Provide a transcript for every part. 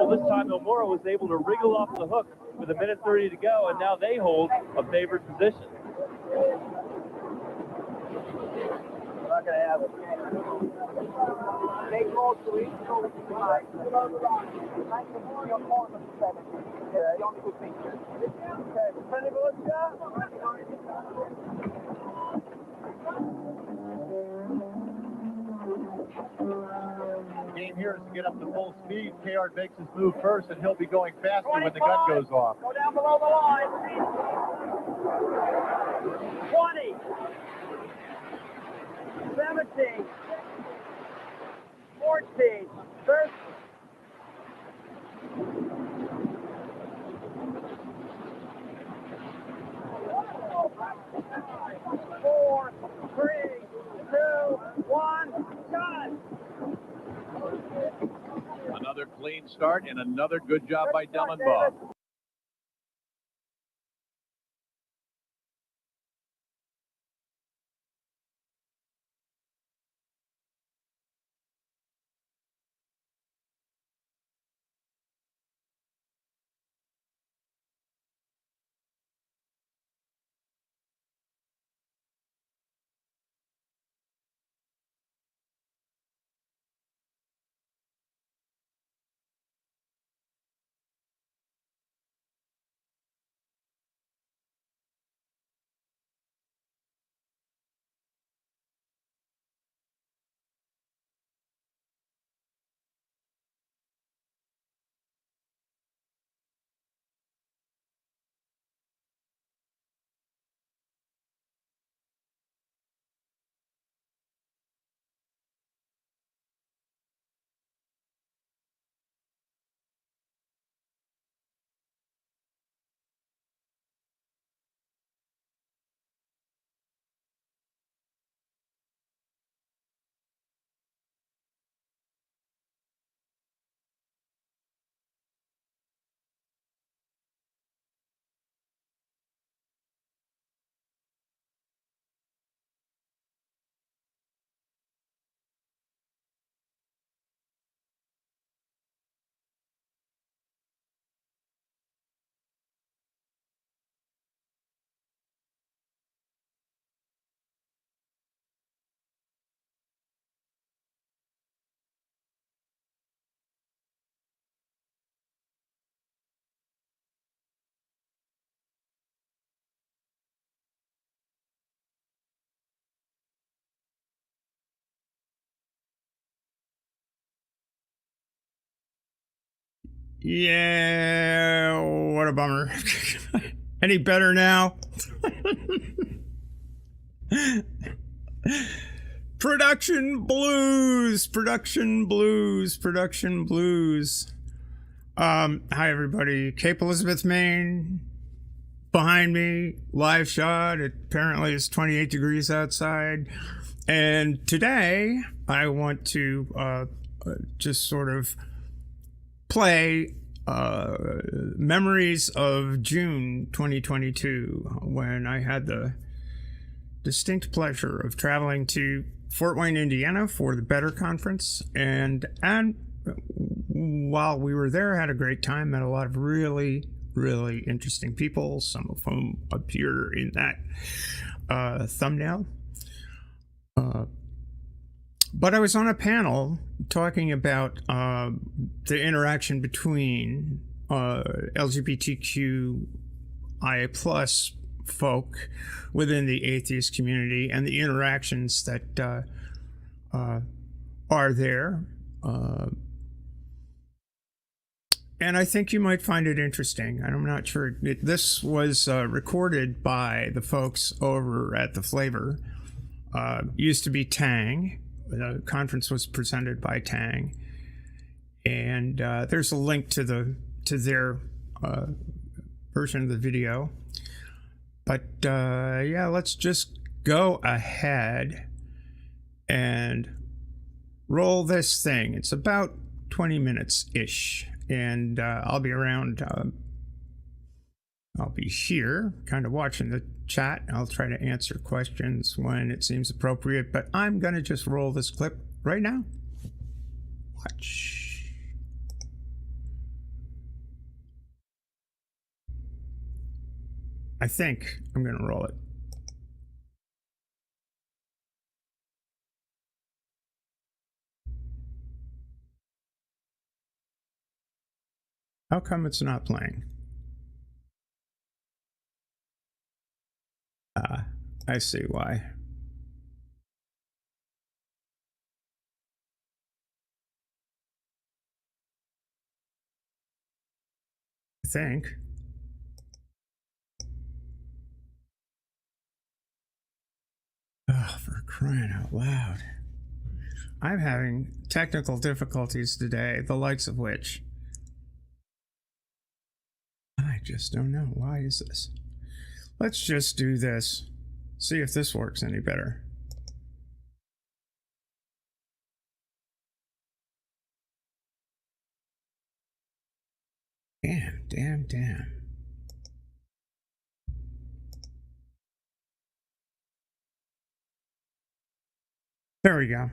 Well, this time Nomura was able to wriggle off the hook with 1:30 to go, and now they hold a favored position. We're not going to have it. They call to each other. Like the morning appointment 7. Yeah, the only good feature. Okay, plenty of us, Game here is to get up to full speed. KR makes his move first, and he'll be going faster when the gun goes off. Go down below the line. 20. 17. 14. 13. 4, 3, 2, 1, shot! Another clean start and another good job by Dellenbaugh. Yeah, what a bummer. Any better now? Production blues, production blues, production blues. Hi everybody, Cape Elizabeth, Maine. Behind me, live shot. Apparently it's 28 degrees outside. And today I want to just sort of play memories of June 2022, when I had the distinct pleasure of traveling to Fort Wayne, Indiana for the Better Conference. And while we were there, I had a great time, met a lot of really interesting people, some of whom appear in that thumbnail. But I was on a panel talking about the interaction between LGBTQIA plus folk within the atheist community and the interactions that are there. And I think you might find it interesting. I'm not sure. This was recorded by the folks over at The Flavor. Used to be Tang. The conference was presented by Tang, and there's a link to their version of the video. But yeah, let's just go ahead and roll this thing. It's about 20 minutes ish, and I'll be around. I'll be here, kind of watching the chat. I'll try to answer questions when it seems appropriate, but I'm gonna just roll this clip right now. Watch. I think I'm going to roll it. How come it's not playing? I see why. I think. Oh, for crying out loud. I'm having technical difficulties today, the likes of which I just don't know. Why is this? Let's just do this. See if this works any better. Damn. There we go.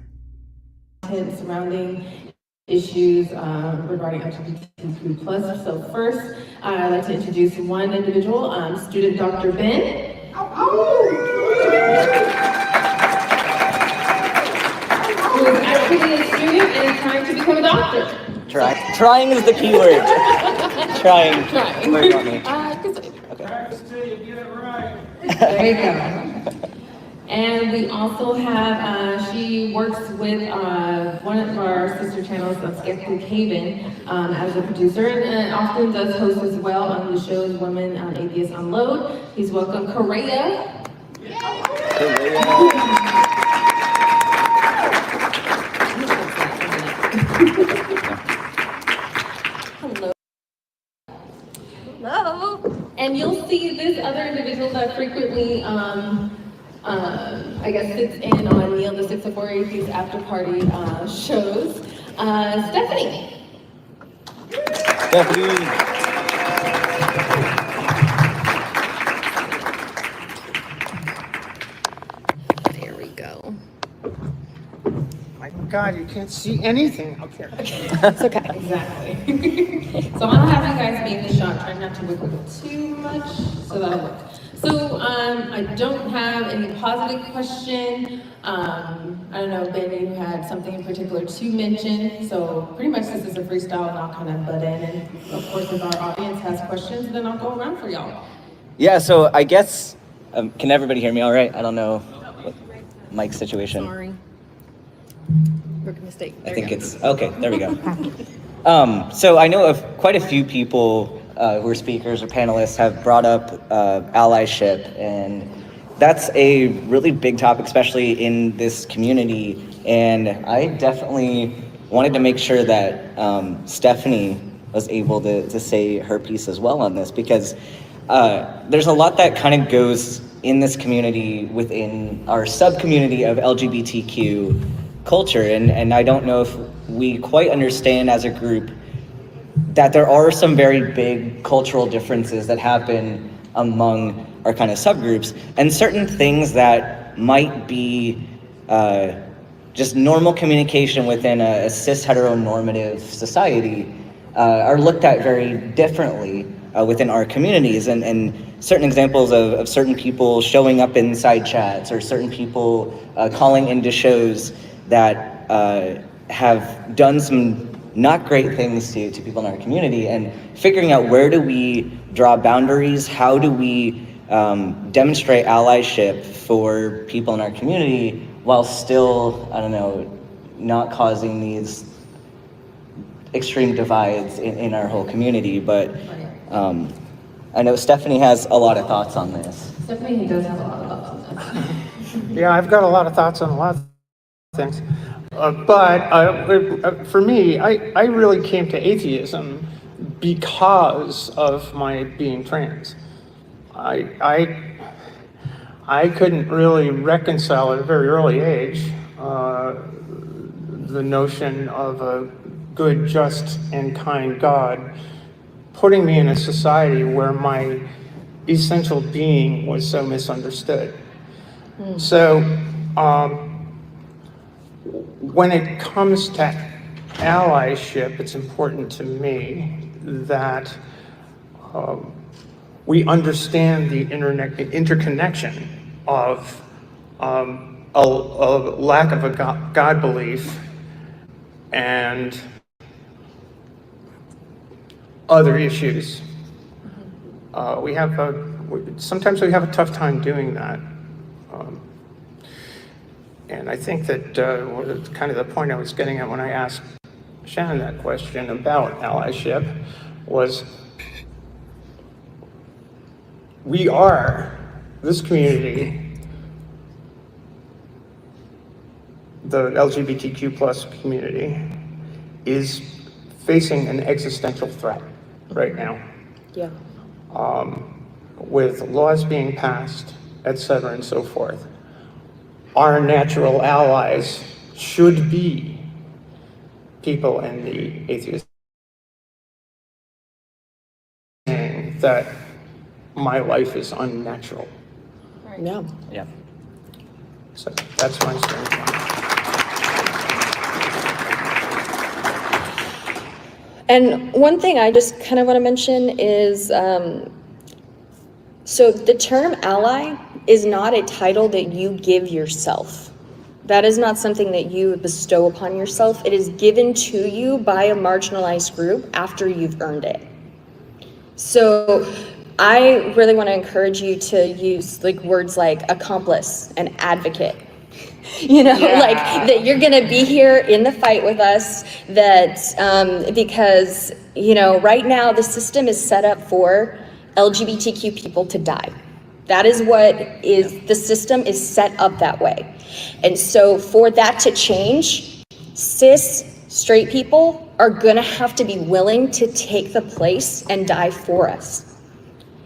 Surrounding issues regarding LGBTQ+. So first, I'd like to introduce one individual, student Dr. Ben. Who is actually a student and trying to become a doctor. Trying is the key word. Trying. Word on me. Practice till you get it right. There you go. And we also have, she works with one of our sister channels, Skeptic Haven, as a producer, and often does host as well on the shows Women Atheist Unload. Please welcome Karayah. Hello. Hello. And you'll see this other individual that frequently I guess sits in on Neil the 604 Atheist after party shows. Stephanie. There we go. My God, you can't see anything up here. It's okay. Exactly. So I'll have you guys make the shot. Try not to wiggle too much, so that'll work. So I don't have any positive question. I don't know, Ben, you had something in particular to mention. So pretty much this is a freestyle and I'll kind of butt in. And of course, if our audience has questions, then I'll go around for y'all. Yeah, so I guess, can everybody hear me all right? I don't know what Mike's situation. Sorry. Rookie mistake. I think it's, okay, there we go. So I know of quite a few people who are speakers or panelists have brought up allyship, and that's a really big topic, especially in this community. And I definitely wanted to make sure that Stephanie was able to say her piece as well on this, because there's a lot that kind of goes in this community within our sub-community of LGBTQ culture, and I don't know if we quite understand as a group that there are some very big cultural differences that happen among our kind of subgroups, and certain things that might be just normal communication within a cis heteronormative society are looked at very differently within our communities, and certain examples of certain people showing up in side chats or certain people calling into shows that have done some not great things to people in our community, and figuring out where do we draw boundaries, how do we demonstrate allyship for people in our community while still, I don't know, not causing these extreme divides in our whole community. But I know Stephanie has a lot of thoughts on this. Stephanie does have a lot of thoughts on this. Yeah, I've got a lot of thoughts on a lot of things. But for me, I really came to atheism because of my being trans. I couldn't really reconcile at a very early age the notion of a good, just, and kind God putting me in a society where my essential being was so misunderstood. So when it comes to allyship, it's important to me that we understand the interconnection of a lack of a God belief and other issues. Sometimes we have a tough time doing that. And I think that kind of the point I was getting at when I asked Shannon that question about allyship was, this community, the LGBTQ plus community, is facing an existential threat right now. Yeah. With laws being passed, et cetera, and so forth. Our natural allies should be people in the atheist saying that my life is unnatural. Yeah. Yeah. So that's my standpoint. And one thing I just kind of want to mention is, so the term ally is not a title that you give yourself. That is not something that you bestow upon yourself. It is given to you by a marginalized group after you've earned it. So I really want to encourage you to use like words like accomplice and advocate. You know, like that you're going to be here in the fight with us, that because, you know, right now the system is set up for LGBTQ people to die. That is what the system is set up that way. And so for that to change, cis straight people are going to have to be willing to take the place and die for us.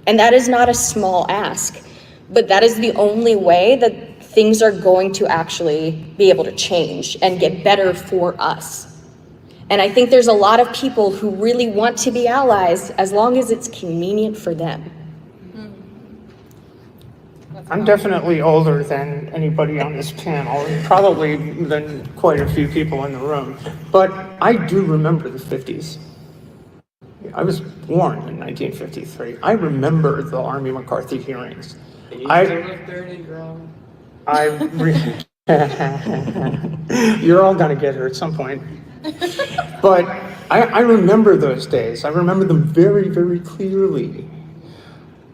And that is not a small ask, but that is the only way that things are going to actually be able to change and get better for us. And I think there's a lot of people who really want to be allies as long as it's convenient for them. I'm definitely older than anybody on this panel, and probably than quite a few people in the room, but I do remember the 50s. I was born in 1953. I remember the Army McCarthy hearings. You're all gonna get her at some point. But I remember those days. I remember them very, very clearly.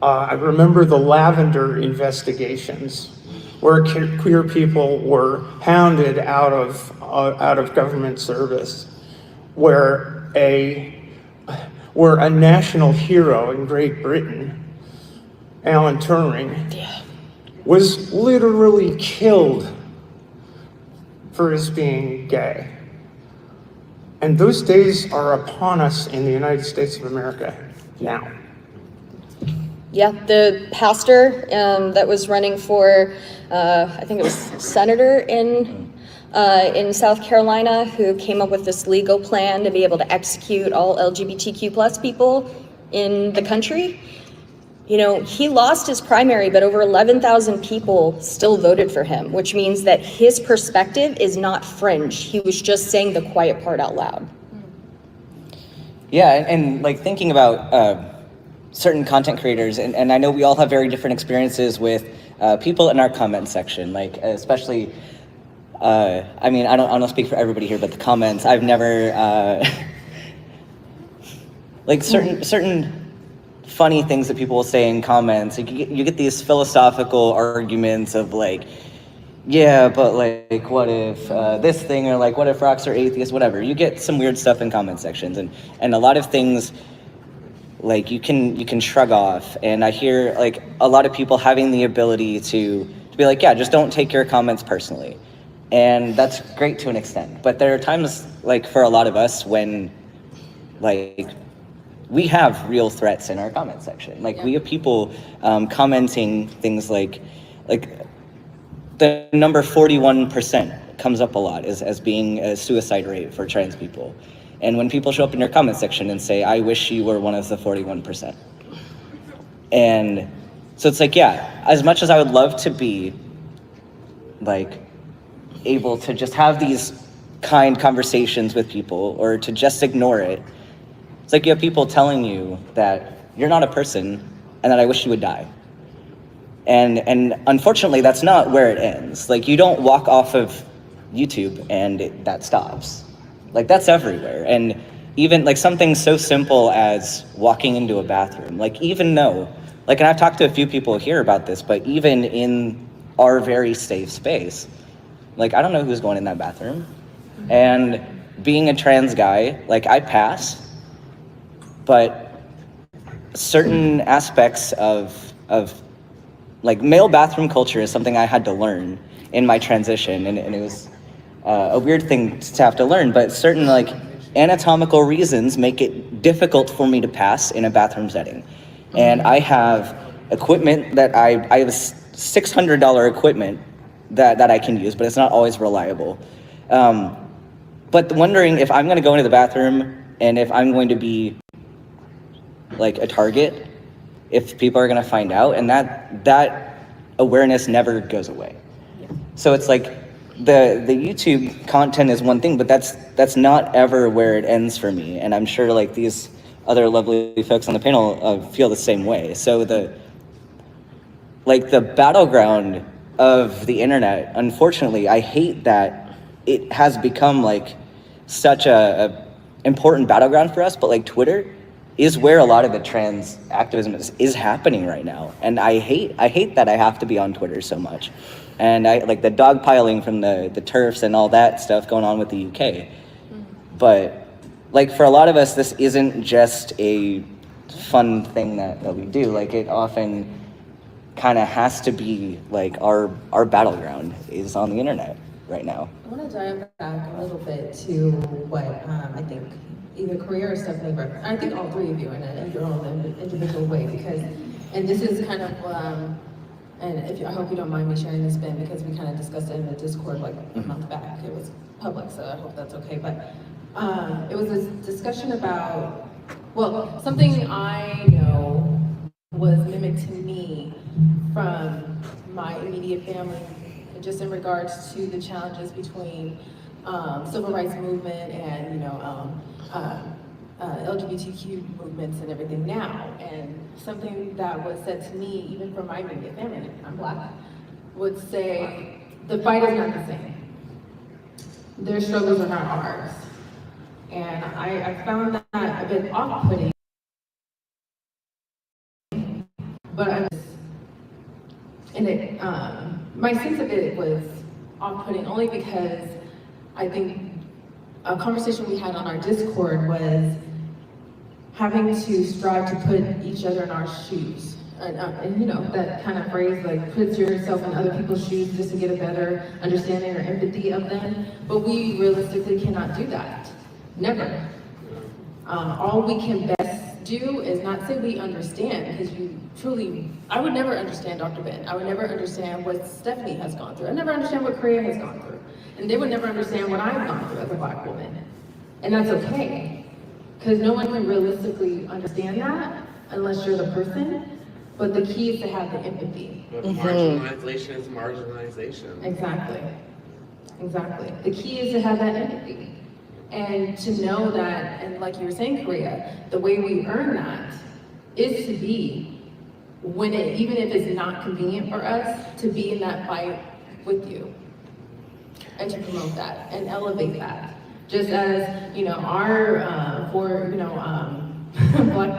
I remember the lavender investigations, where queer people were hounded out of government service, where a national hero in Great Britain, Alan Turing, was literally killed for his being gay. And those days are upon us in the United States of America now. Yeah, the pastor that was running for, I think it was senator in South Carolina, who came up with this legal plan to be able to execute all LGBTQ plus people in the country. You know, he lost his primary, but over 11,000 people still voted for him, which means that his perspective is not fringe. He was just saying the quiet part out loud. Yeah, and like thinking about certain content creators, and I know we all have very different experiences with people in our comment section, like especially, I mean, I don't speak for everybody here, but the comments, I've never, like certain funny things that people will say in comments. Like you get these philosophical arguments of like, yeah, but like, what if this thing, or like, what if rocks are atheists, whatever. You get some weird stuff in comment sections, and a lot of things like you can shrug off. And I hear like a lot of people having the ability to be like, yeah, just don't take your comments personally. And that's great to an extent. But there are times like for a lot of us when like we have real threats in our comment section. Like we have people commenting things like the number 41% comes up a lot as being a suicide rate for trans people. And when people show up in your comment section and say, I wish you were one of the 41%. And so it's like, yeah, as much as I would love to be like able to just have these kind conversations with people or to just ignore it, it's like you have people telling you that you're not a person and that I wish she would die. And unfortunately, that's not where it ends. Like, you don't walk off of YouTube and that stops. Like, that's everywhere. And even like something so simple as walking into a bathroom, like, even though, like, and I've talked to a few people here about this, but even in our very safe space, like, I don't know who's going in that bathroom. And being a trans guy, like, I pass, but certain aspects of like, male bathroom culture is something I had to learn in my transition, and it was a weird thing to have to learn, but certain, like, anatomical reasons make it difficult for me to pass in a bathroom setting. And I have equipment that I have $600 equipment that I can use, but it's not always reliable. But wondering if I'm gonna go into the bathroom and if I'm going to be like a target, if people are gonna find out, and that awareness never goes away. So it's like the YouTube content is one thing, but that's not ever where it ends for me. And I'm sure like these other lovely folks on the panel feel the same way. So the battleground of the internet, unfortunately, I hate that it has become like such a important battleground for us, but like Twitter is where a lot of the trans activism is happening right now. And I hate that I have to be on Twitter so much. And I like the dogpiling from the TERFs and all that stuff going on with the UK. But like for a lot of us, this isn't just a fun thing that we do. Like it often kind of has to be like our battleground is on the internet right now. I want to dive back a little bit to what I think either Karayah or Stephanie, but I think all three of you in your own individual way, because, and this is kind of, and I hope you don't mind me sharing this, Ben, because we kind of discussed it in the Discord like a month back. It was public, so I hope that's okay. But it was a discussion about, well, something I know was mimicked to me from my immediate family, just in regards to the challenges between civil rights movement and LGBTQ movements and everything now. And something that was said to me, even from my immediate family, I'm Black, would say the fight is not the same. Their struggles are not ours. And I found that a bit off-putting. But my sense of it was off-putting only because I think a conversation we had on our Discord was having to strive to put each other in our shoes. And you know, that kind of phrase, like, put yourself in other people's shoes just to get a better understanding or empathy of them. But we realistically cannot do that. Never. All we can best do is not say we understand, because you truly, I would never understand Dr. Ben. I would never understand what Stephanie has gone through. I never understand what Karayah has gone through. And they would never understand what I've gone through as a Black woman. And that's okay, because no one can realistically understand that unless you're the person. But the key is to have the empathy. But marginalization is marginalization. Exactly. Exactly. The key is to have that empathy. And to know that, and like you were saying, Karayah, the way we earn that is to be, when it, even if it's not convenient for us, to be in that fight with you. And to promote that and elevate that. Just as, you know, Black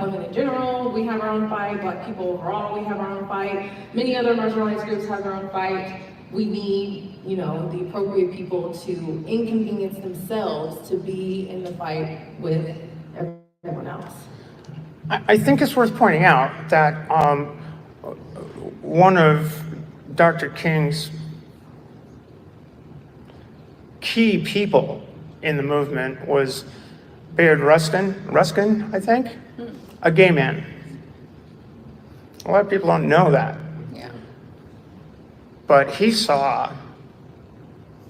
women in general, we have our own fight. Black people overall, we have our own fight. Many other marginalized groups have their own fight. We need, you know, the appropriate people to inconvenience themselves to be in the fight with everyone else. I think it's worth pointing out that one of Dr. King's key people in the movement was Bayard Ruskin, I think, a gay man. A lot of people don't know that. Yeah. But he saw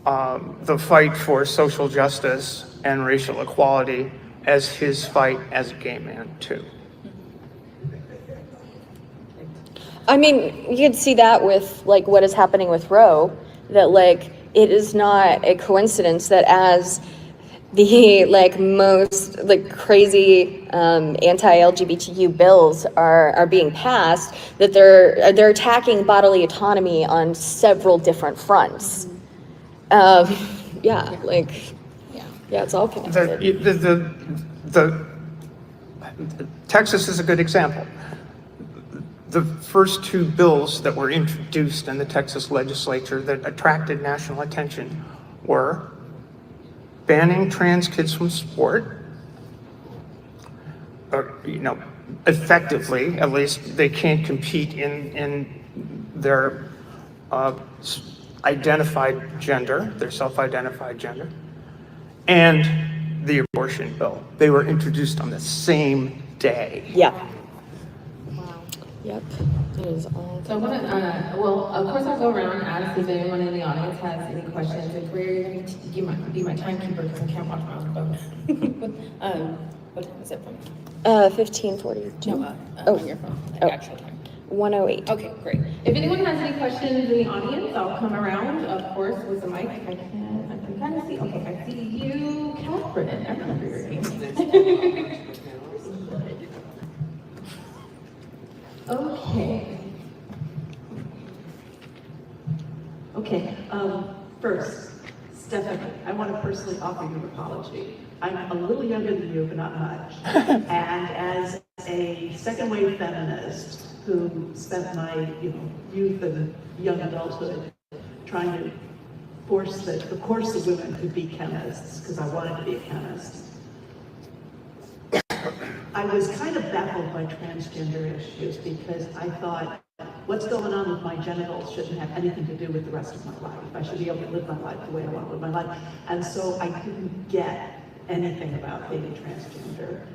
the fight for social justice and racial equality as his fight as a gay man too. I mean, you could see that with like what is happening with Roe, that like it is not a coincidence that as the like most like crazy anti-LGBTQ bills are being passed, that they're attacking bodily autonomy on several different fronts. Yeah, like yeah, it's all connected. The Texas is a good example. The first two bills that were introduced in the Texas legislature that attracted national attention were banning trans kids from sport, or, effectively, at least they can't compete in their identified gender, their self-identified gender, and the abortion bill. They were introduced on the same day. Yeah. Yep, it is all. So I want to, well, of course I'll go around and ask if anyone in the audience has any questions. And Karayah, you might be my timekeeper because I can't watch my own phone. What time is it from? 15:42. No, on your phone, actual time. 1:08. Okay, great. If anyone has any questions in the audience, I'll come around, of course, with the mic. I can kind of see, okay, I see you, Catherine. I remember your name. Okay. First, Stephanie, I want to personally offer you an apology. I'm a little younger than you, but not much. And as a second-wave feminist who spent my youth and young adulthood trying to force that the course of women could be chemists, because I wanted to be a chemist, I was kind of baffled by transgender issues because I thought, what's going on with my genitals shouldn't have anything to do with the rest of my life. I should be able to live my life the way I want to live my life. And so I couldn't get anything about being transgender.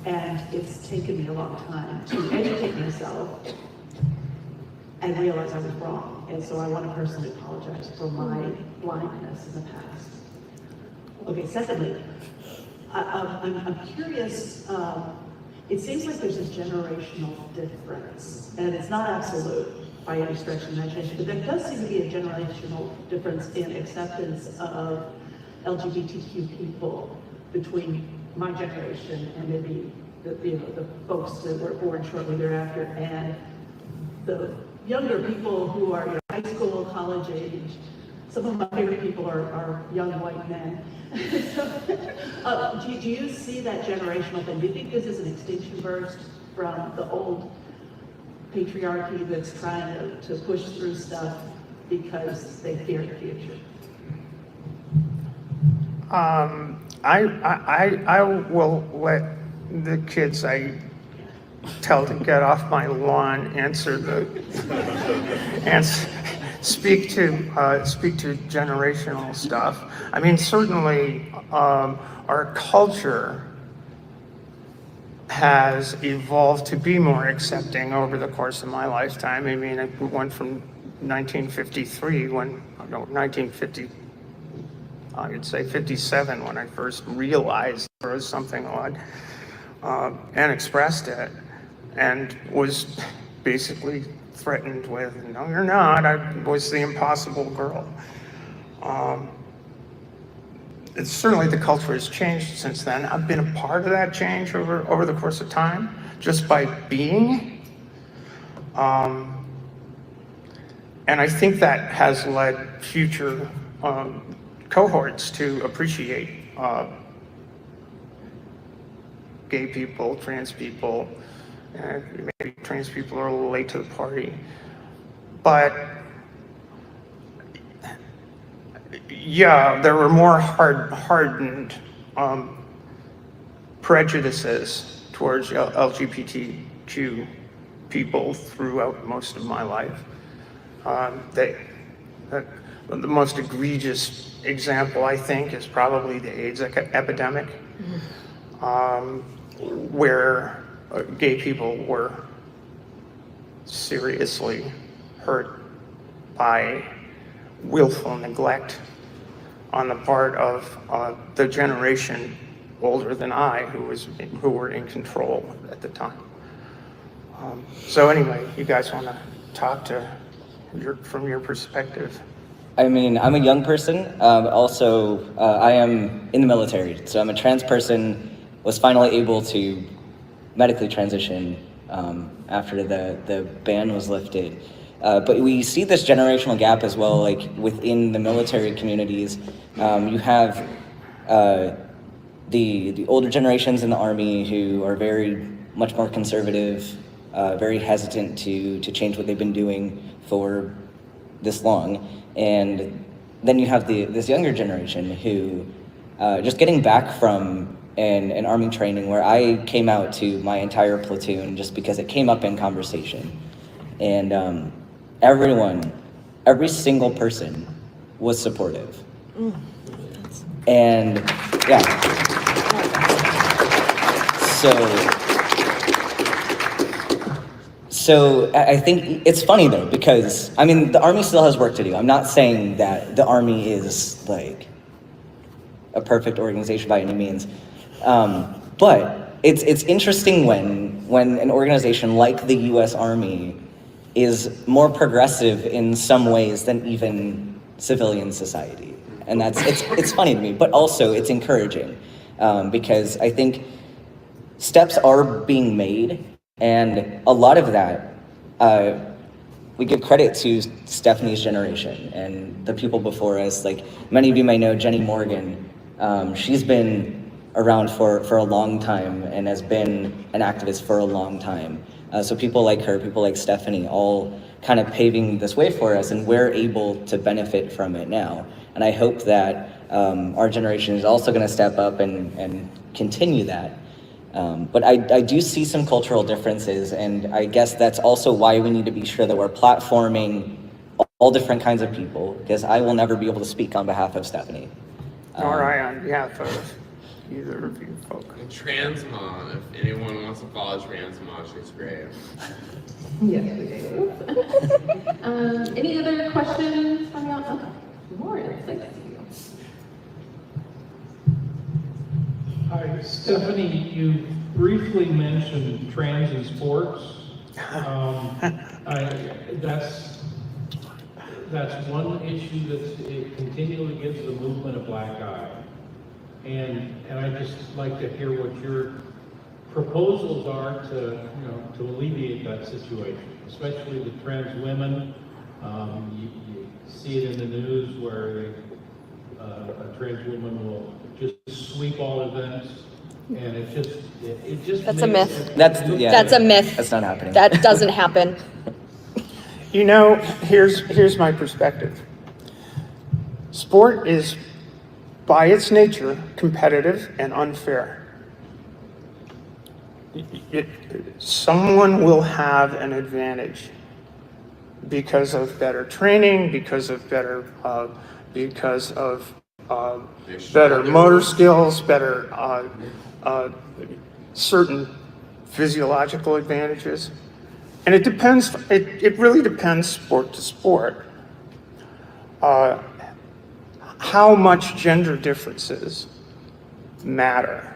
And it's taken me a long time to educate myself and realize I was wrong. And so I want to personally apologize for my blindness in the past. Okay, secondly, I'm curious, it seems like there's a generational difference, and it's not absolute by any stretch of the imagination, but there does seem to be a generational difference in acceptance of LGBTQ people between my generation and maybe the folks that were born shortly thereafter and the younger people who are high school, college age. Some of my favorite people are young white men. Do you see that generational thing? Do you think this is an extinction burst from the old patriarchy that's trying to push through stuff because they fear the future? I will let the kids I tell to get off my lawn speak to generational stuff. I mean, certainly our culture has evolved to be more accepting over the course of my lifetime. I mean, it went from 1953 I would say 57 when I first realized there was something odd and expressed it, and was basically threatened with, no, you're not. I was the impossible girl. It's certainly the culture has changed since then. I've been a part of that change over the course of time, just by being. And I think that has led future cohorts to appreciate gay people, trans people. Maybe trans people are a little late to the party, but yeah, there were more hardened prejudices towards LGBTQ people throughout most of my life. The most egregious example, I think, is probably the AIDS epidemic, where gay people were seriously hurt by willful neglect on the part of the generation older than I who were in control at the time. So anyway, you guys want to talk from your perspective? I mean, I'm a young person. Also, I am in the military, so I'm a trans person. Was finally able to medically transition after the ban was lifted. But we see this generational gap as well, like within the military communities. You have the older generations in the Army who are very much more conservative, very hesitant to change what they've been doing for this long. And then you have this younger generation who just getting back from an Army training where I came out to my entire platoon just because it came up in conversation. And every single person was supportive. And yeah. So I think it's funny though, because I mean, the Army still has work to do. I'm not saying that the Army is like a perfect organization by any means. But it's interesting when an organization like the U.S. Army is more progressive in some ways than even civilian society, and it's funny to me, but also it's encouraging because I think steps are being made, and a lot of that we give credit to Stephanie's generation and the people before us. Like many of you may know Jenny Morgan. She's been around for a long time and has been an activist for a long time. So people like her, people like Stephanie, all kind of paving this way for us, and we're able to benefit from it now. And I hope that our generation is also going to step up and continue that. But I do see some cultural differences, and I guess that's also why we need to be sure that we're platforming all different kinds of people, because I will never be able to speak on behalf of Stephanie. Nor I on behalf of either of you folk. And Trans Mom, if anyone wants to follow Trans Mom, she's great. Yes, we do. Any other questions from y'all? Okay. Lauren, it's like to see you. Hi, Stephanie, you briefly mentioned trans in sports. That's one issue it continually gives the movement a black eye. And I'd just like to hear what your proposals are to alleviate that situation, especially with trans women. You see it in the news where a trans woman will just sweep all events, and it just That's a myth. That's a myth. That's not happening. That doesn't happen. You know, here's my perspective. Sport is, by its nature, competitive and unfair. Someone will have an advantage because of better training, because of better motor skills, better certain physiological advantages. And it depends, it really depends sport to sport. How much gender differences matter.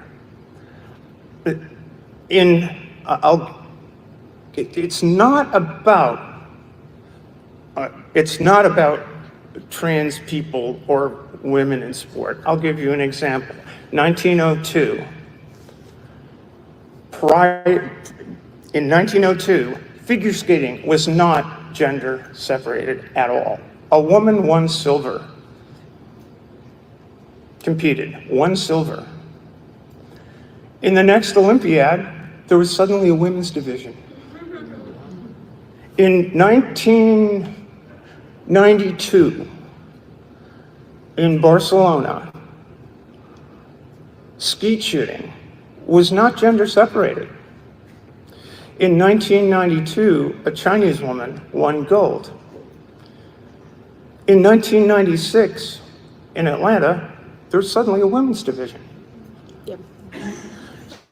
It's not about trans people or women in sport. I'll give you an example. 1902. In 1902, figure skating was not gender separated at all. A woman won silver. Competed, won silver. In the next Olympiad, there was suddenly a women's division. In 1992, in Barcelona, skeet shooting was not gender separated. In 1992, a Chinese woman won gold. In 1996, in Atlanta, there's suddenly a women's division. Yep.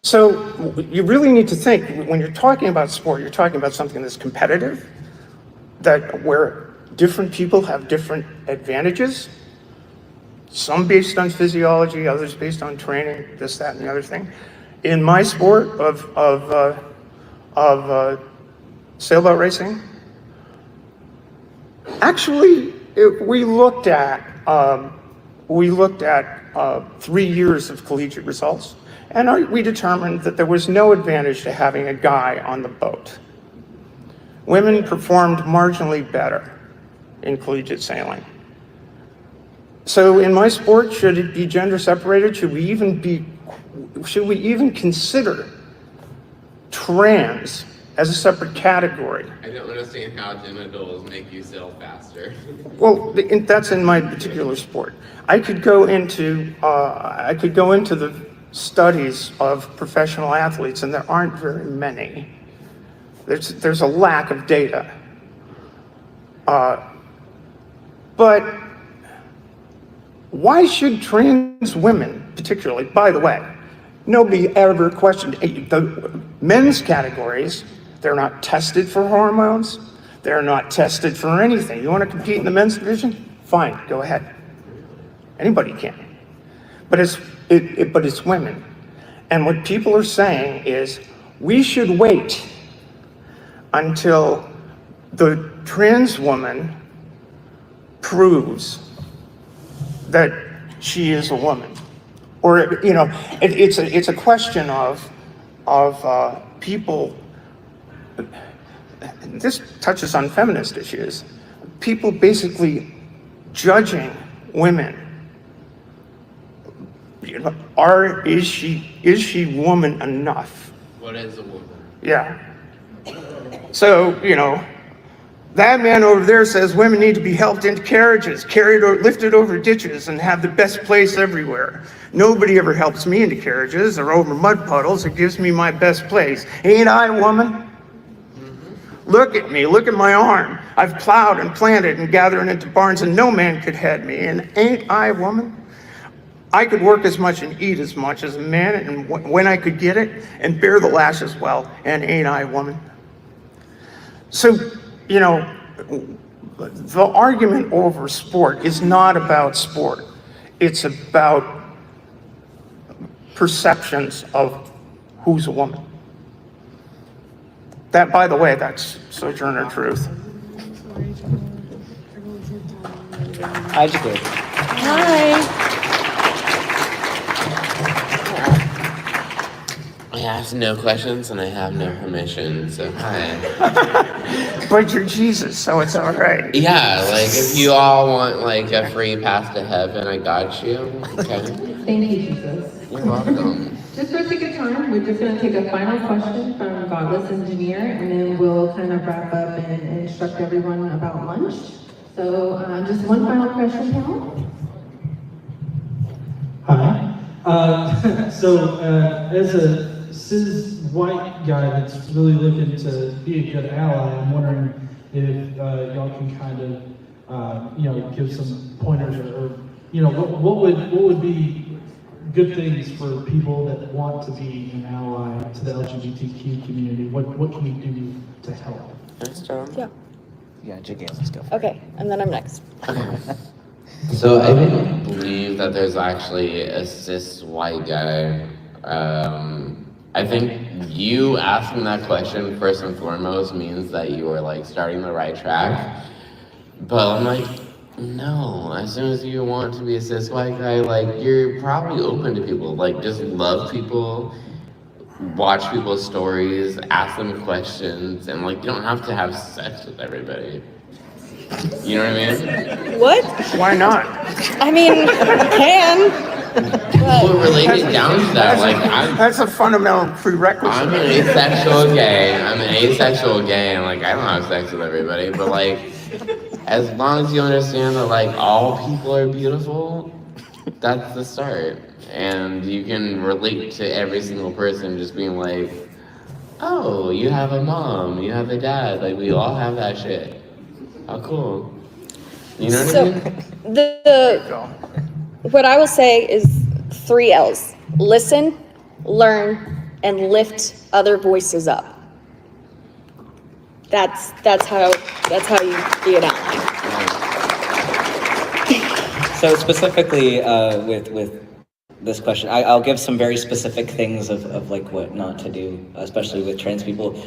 So you really need to think, when you're talking about sport, you're talking about something that's competitive, where different people have different advantages, some based on physiology, others based on training, this, that, and the other thing. In my sport of sailboat racing, actually, we looked at 3 years of collegiate results, and we determined that there was no advantage to having a guy on the boat. Women performed marginally better in collegiate sailing. So in my sport, should it be gender separated? Should we even consider trans as a separate category? I don't understand how genitals make you sail faster. Well, that's in my particular sport. I could go into the studies of professional athletes, and there aren't very many. There's a lack of data. But why should trans women, particularly, by the way, nobody ever questioned the men's categories. They're not tested for hormones. They're not tested for anything. You want to compete in the men's division? Fine, go ahead. Anybody can. But it's women. And what people are saying is, we should wait until the trans woman proves that she is a woman. Or, you know, it's a question of people. This touches on feminist issues. People basically judging women. You know, is she woman enough? What is a woman? Yeah. So, you know, that man over there says women need to be helped into carriages, carried or lifted over ditches, and have the best place everywhere. Nobody ever helps me into carriages or over mud puddles. It gives me my best place. Ain't I a woman? Look at me, look at my arm. I've plowed and planted and gathered into barns, and no man could head me. And ain't I a woman? I could work as much and eat as much as a man, and when I could get it, and bear the lash as well. And ain't I a woman? So, you know, the argument over sport is not about sport. It's about perceptions of who's a woman. That, by the way, that's Sojourner Truth. I just did. Hi. I ask no questions and I have no permission, so hi. But you're Jesus, so it's all right. Yeah, like if you all want like a free pass to heaven, I got you. Okay. Thank you, Jesus. You're welcome. Just for the sake of time, we're just going to take a final question from Godless Engineer, and then we'll kind of wrap up and instruct everyone about lunch. So just one final question, panel. Hi. As a cis white guy that's really looking to be a good ally, I'm wondering if y'all can kind of, give some pointers or what would be good things for people that want to be an ally to the LGBTQ community? What can we do to help? Yeah. Yeah, Gayjesus, go for it. Okay, and then I'm next. So I didn't believe that there's actually a cis white guy. I think you asking that question first and foremost means that you are like starting the right track. But I'm like, no, as soon as you want to be a cis white guy, like you're probably open to people. Like just love people, watch people's stories, ask them questions, and like you don't have to have sex with everybody. You know what I mean? What? Why not? I mean, you can. Well, related down to that, like that's a fundamental prerequisite. I'm an asexual gay, and like I don't have sex with everybody, but like as long as you understand that like all people are beautiful, that's the start. And you can relate to every single person just being like, oh, you have a mom, you have a dad, like we all have that shit. How cool. You know what I mean? What I will say is 3 L's. Listen, learn, and lift other voices up. That's how you be an ally. So specifically with this question, I'll give some very specific things of like what not to do, especially with trans people.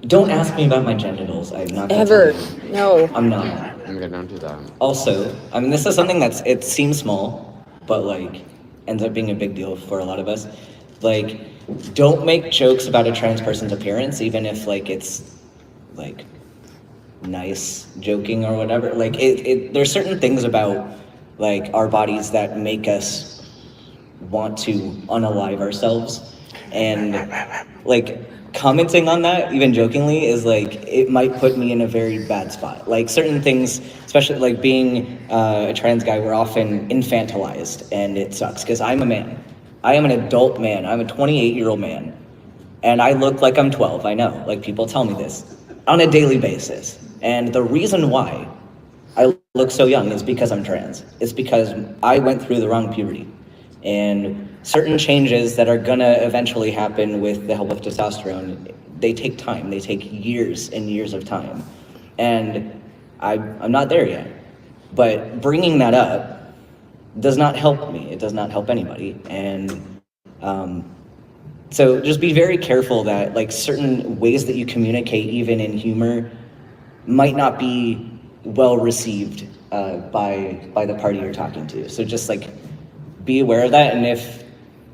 Don't ask me about my genitals. I'm not gonna Ever. tell you. No. I'm not. Okay, don't do that. Also, I mean, this is something it seems small, but like ends up being a big deal for a lot of us. Like, don't make jokes about a trans person's appearance, even if like it's like nice joking or whatever. Like, there's certain things about like our bodies that make us want to unalive ourselves, and like commenting on that even jokingly is like, it might put me in a very bad spot. Like certain things, especially like being a trans guy, we're often infantilized, and it sucks because I'm a man. I am an adult man. I'm a 28-year-old man, and I look like I'm 12. I know, like people tell me this on a daily basis, and the reason why I look so young is because I'm trans. It's because I went through the wrong puberty. And certain changes that are gonna eventually happen with the help of testosterone, they take time. They take years and years of time. And I'm not there yet. But bringing that up does not help me. It does not help anybody. And so just be very careful that like certain ways that you communicate, even in humor, might not be well received by the party you're talking to. So just like be aware of that, and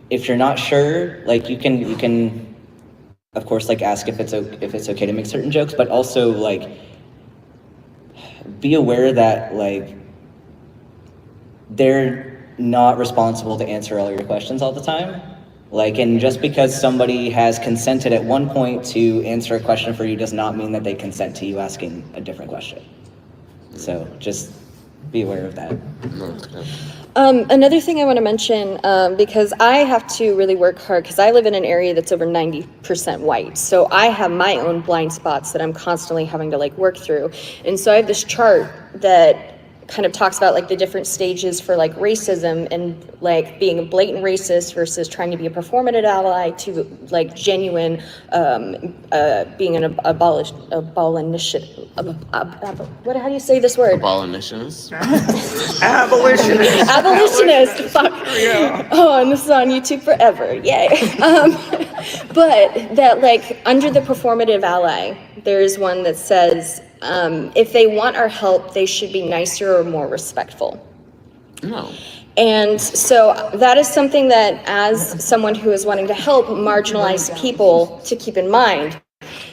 if you're not sure, like you can of course like ask if it's okay to make certain jokes, but also like be aware that like they're not responsible to answer all your questions all the time. Like, and just because somebody has consented at one point to answer a question for you does not mean that they consent to you asking a different question. So just be aware of that. Another thing I want to mention, because I have to really work hard, because I live in an area that's over 90% white, so I have my own blind spots that I'm constantly having to like work through. And so I have this chart that kind of talks about like the different stages for like racism, and like being a blatant racist versus trying to be a performative ally to like genuine being an abolitionist. How do you say this word? Abolitionist. Abolitionist. Abolitionist. Fuck. Yeah. Oh, and this is on YouTube forever. Yay. But that like under the performative ally, there's one that says, if they want our help, they should be nicer or more respectful. No. And so that is something that, as someone who is wanting to help marginalized people, to keep in mind,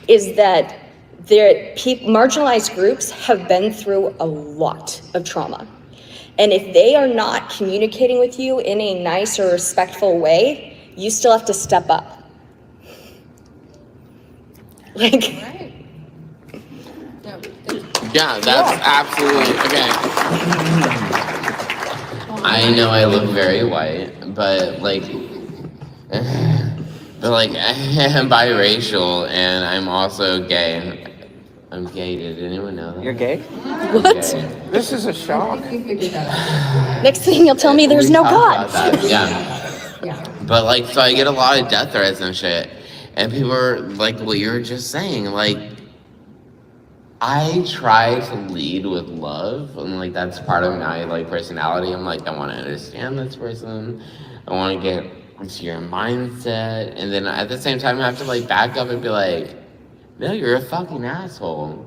is that marginalized groups have been through a lot of trauma. And if they are not communicating with you in a nice or respectful way, you still have to step up. Like, yeah, that's absolutely okay. I know I look very white, but like I'm biracial, and I'm also gay. I'm gay. Did anyone know that? You're gay? What? Gay. This is a shock. Next thing you'll tell me there's no God. Yeah. But like, so I get a lot of death threats and shit, and people are like, what you were just saying, like, I try to lead with love, and like that's part of my like personality. I'm like, I want to understand this person, I want to get into your mindset, and then at the same time I have to like back up and be like, no, you're a fucking asshole.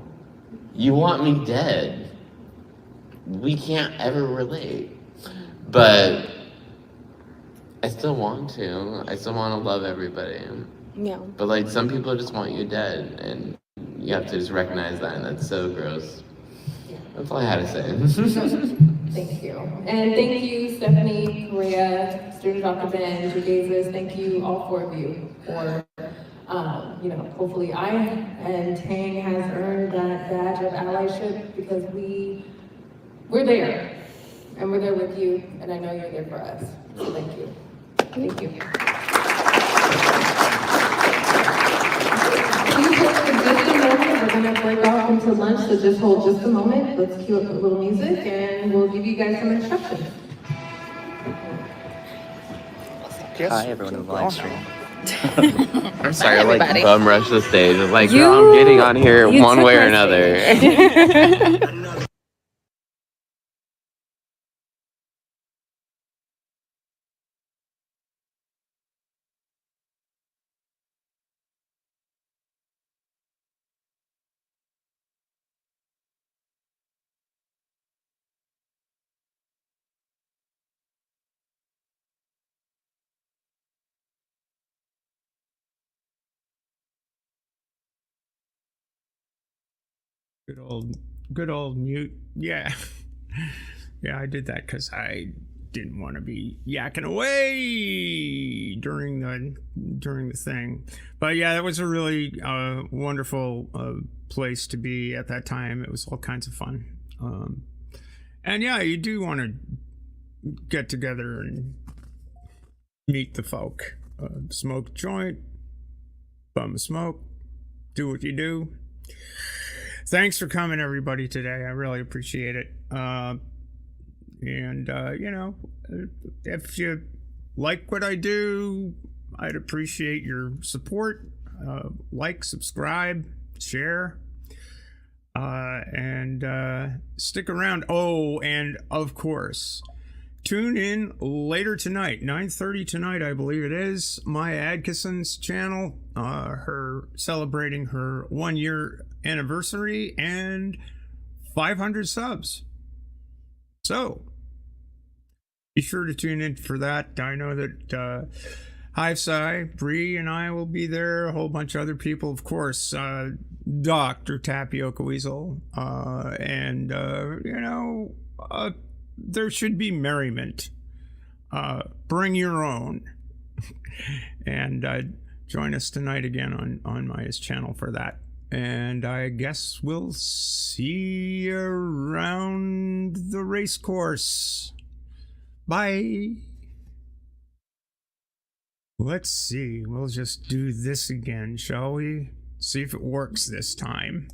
You want me dead. We can't ever relate. But I still want to. I still want to love everybody. Yeah. But like some people just want you dead, and you have to just recognize that, and that's so gross. That's all I had to say. Thank you. And thank you, Stephanie, Karayah, student Dr. Ben, Gayjesus. Thank you, all four of you, for, hopefully I and Tang has earned that badge of allyship, because we're there. And we're there with you, and I know you're there for us. So thank you. Thank you. Please hold for just a moment. We're going to break off into lunch, so just hold just a moment. Let's cue up a little music, and we'll give you guys some instructions. Hi, everyone in the live stream. I'm sorry, I like bum rush the stage. It's like, girl, I'm getting on here one way or another. Good old mute. Yeah. Yeah, I did that because I didn't want to be yakking away during the thing. But yeah, that was a really wonderful place to be at that time. It was all kinds of fun. And yeah, you do want to get together and meet the folk. Smoke a joint, bum a smoke, do what you do. Thanks for coming, everybody, today. I really appreciate it. And you know, if you like what I do, I'd appreciate your support. Like, subscribe, share, and stick around. Oh, and of course, tune in later tonight, 9:30 tonight, I believe it is, Maya Adkisson's channel. Her celebrating her 1-year anniversary and 500 subs. So be sure to tune in for that. I know that Hive Sci, Bree, and I will be there. A whole bunch of other people, of course. Dr. Tapioca Weasel, and you know, there should be merriment. Bring your own. And join us tonight again on Maya's channel for that. And I guess we'll see you around the race course. Bye. Let's see. We'll just do this again, shall we? See if it works this time.